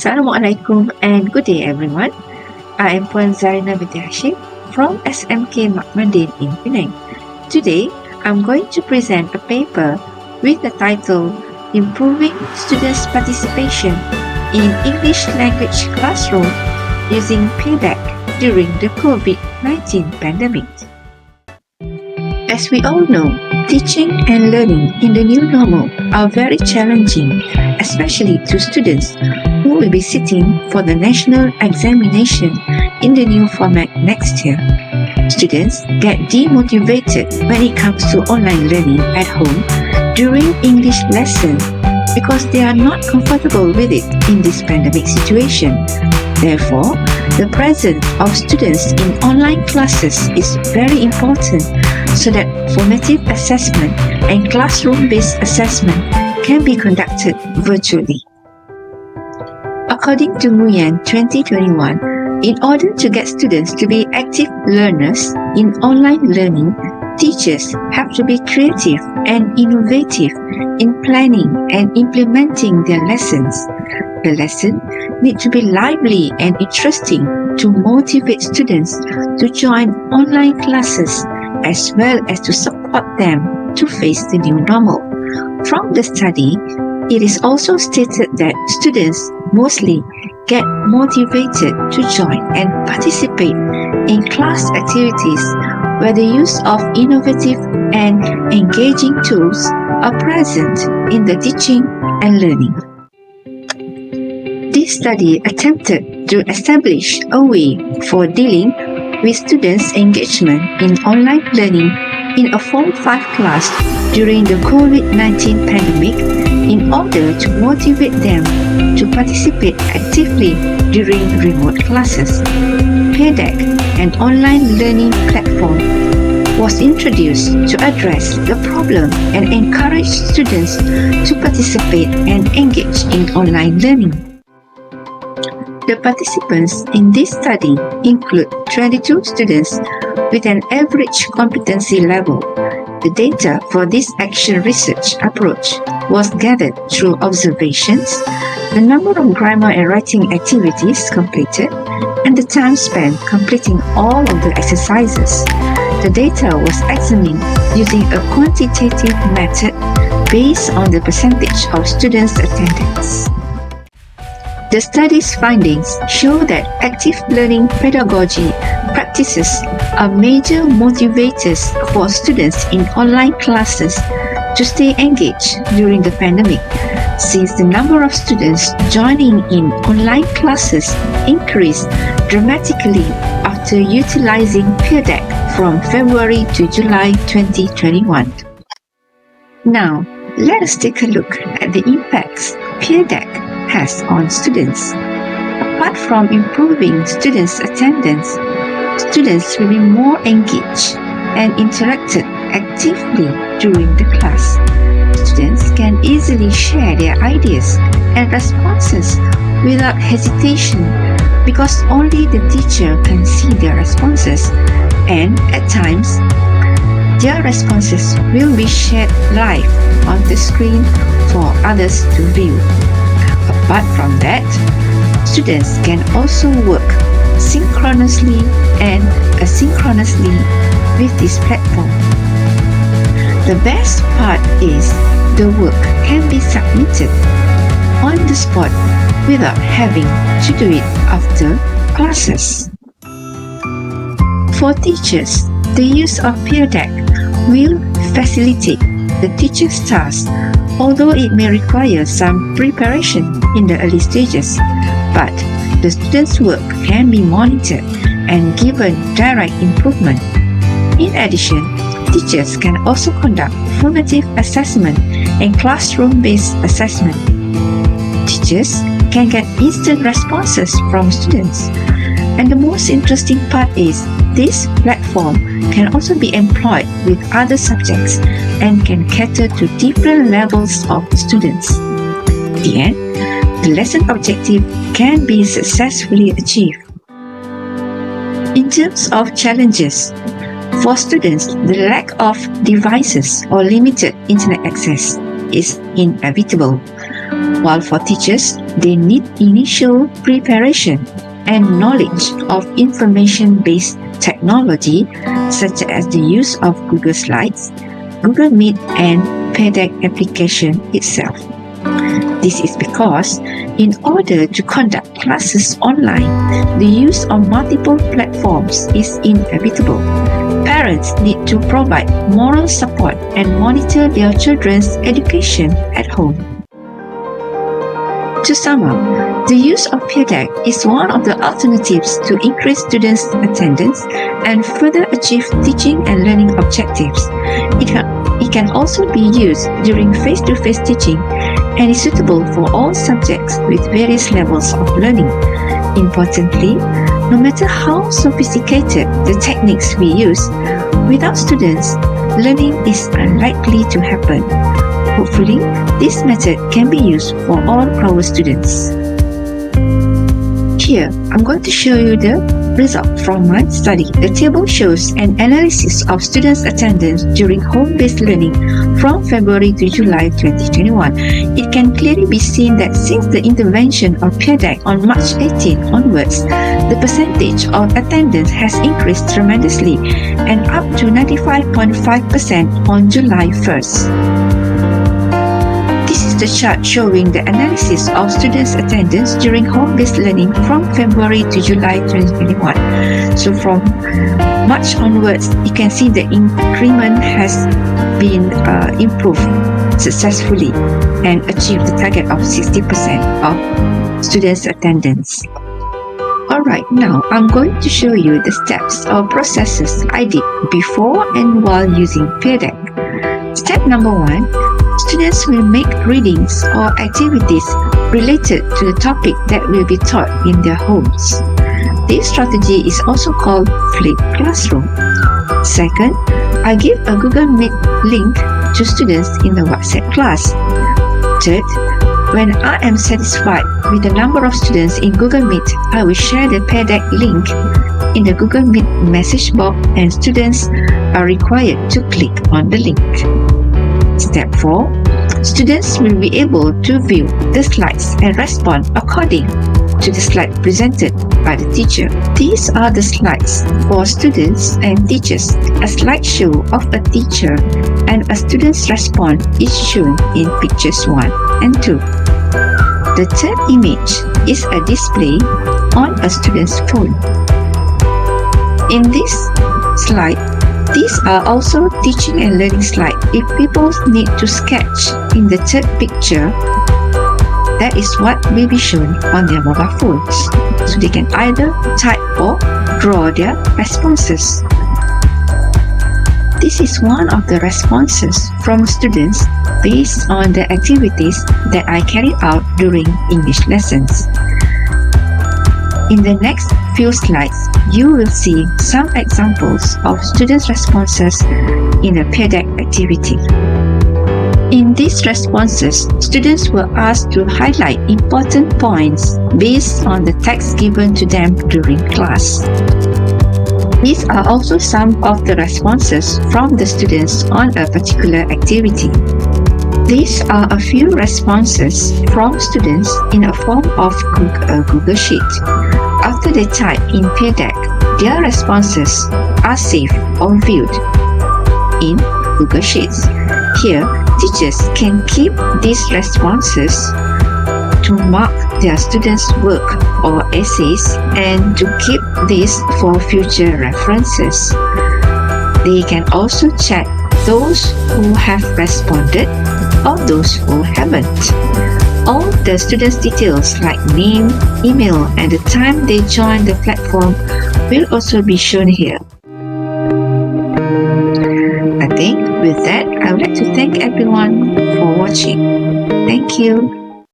Assalamualaikum and good day everyone. I am Puan Zarina with Hashim from SMK Makmadin in Penang. Today, I'm going to present a paper with the title Improving Students' Participation in English Language Classroom using Pear during the COVID-19 pandemic. As we all know, teaching and learning in the new normal are very challenging, especially to students who will be sitting for the national examination in the new format next year. Students get demotivated when it comes to online learning at home during English lesson because they are not comfortable with it in this pandemic situation. Therefore, the presence of students in online classes is very important so that formative assessment and classroom-based assessment can be conducted virtually. According to Nguyen 2021, in order to get students to be active learners in online learning, teachers have to be creative and innovative in planning and implementing their lessons. The lesson needs to be lively and interesting to motivate students to join online classes as well as to support them to face the new normal. From the study, it is also stated that students mostly get motivated to join and participate in class activities where the use of innovative and engaging tools are present in the teaching and learning. This study attempted to establish a way for dealing with students' engagement in online learning in a Form 5 class during the COVID-19 pandemic in order to motivate them to participate actively during remote classes. Pear, an online learning platform, was introduced to address the problem and encourage students to participate and engage in online learning. The participants in this study include 22 students with an average competency level. The data for this action research approach was gathered through observations, the number of grammar and writing activities completed, and the time spent completing all of the exercises. The data was examined using a quantitative method based on the percentage of students' attendance. The study's findings show that active learning pedagogy practices are major motivators for students in online classes to stay engaged during the pandemic, since the number of students joining in online classes increased dramatically after utilizing Pear from February to July 2021. Now, let us take a look at the impacts Pear has on students. Apart from improving students' attendance, students will be more engaged and interacted actively during the class. Students can easily share their ideas and responses without hesitation because only the teacher can see their responses, and at times, their responses will be shared live on the screen for others to view. Apart from that, students can also work synchronously and asynchronously with this platform. The best part is the work can be submitted on the spot without having to do it after classes. For teachers, the use of Pear will facilitate the teacher's task, although it may require some preparation in the early stages, but the students' work can be monitored and given direct improvement. In addition, teachers can also conduct formative assessment and classroom-based assessment. Teachers can get instant responses from students. And the most interesting part is this platform can also be employed with other subjects and can cater to different levels of students. At the end, the lesson objective can be successfully achieved. In terms of challenges, for students, the lack of devices or limited internet access is inevitable. while for teachers, they need initial preparation and knowledge of information-based technology such as the use of Google Slides, Google Meet and Pear application itself. This is because in order to conduct classes online, the use of multiple platforms is inevitable. Parents need to provide moral support and monitor their children's education at home. To sum up, the use of Pear is one of the alternatives to increase students' attendance and further achieve teaching and learning objectives. It can also be used during face-to-face teaching and is suitable for all subjects with various levels of learning. Importantly, no matter how sophisticated the techniques we use, without students, learning is unlikely to happen. Hopefully, this method can be used for all our students. Here, I'm going to show you the result from my study. The table shows an analysis of students' attendance during home-based learning from February to July 2021. It can clearly be seen that since the intervention of Pear on March 18 onwards, the percentage of attendance has increased tremendously and up to 95.5% on July 1st. This is the chart showing the analysis of students' attendance during home-based learning from February to July 2021. So from March onwards, you can see the increment has been improved successfully and achieved the target of 60% of students' attendance. Alright, now I'm going to show you the steps or processes I did before and while using Pear. Step number 1. Students will make readings or activities related to the topic that will be taught in their homes. This strategy is also called flipped classroom. Second, I give a Google Meet link to students in the WhatsApp class. Third, when I am satisfied with the number of students in Google Meet, I will share the Pear link in the Google Meet message box and students are required to click on the link. Step 4. Students will be able to view the slides and respond according to the slide presented by the teacher. These are the slides for students and teachers. A slideshow of a teacher and a student's response is shown in pictures 1 and 2. The third image is a display on a student's phone. In this slide, these are also teaching and learning slides. If people need to sketch in the third picture, that is what will be shown on their mobile phones. So they can either type or draw their responses. This is one of the responses from students based on the activities that I carried out during English lessons. In the next few slides, you will see some examples of students' responses in a Pear activity. In these responses, students were asked to highlight important points based on the text given to them during class. These are also some of the responses from the students on a particular activity. These are a few responses from students in a form of a Google Sheet. After they type in Pear, their responses are saved or viewed in Google Sheets. Here, teachers can keep these responses to mark their students' work or essays and to keep this for future references. They can also check those who have responded or those who haven't. All the students' details like name, email, and the time they joined the platform will also be shown here. I think with that, I would like to thank everyone for watching. Thank you.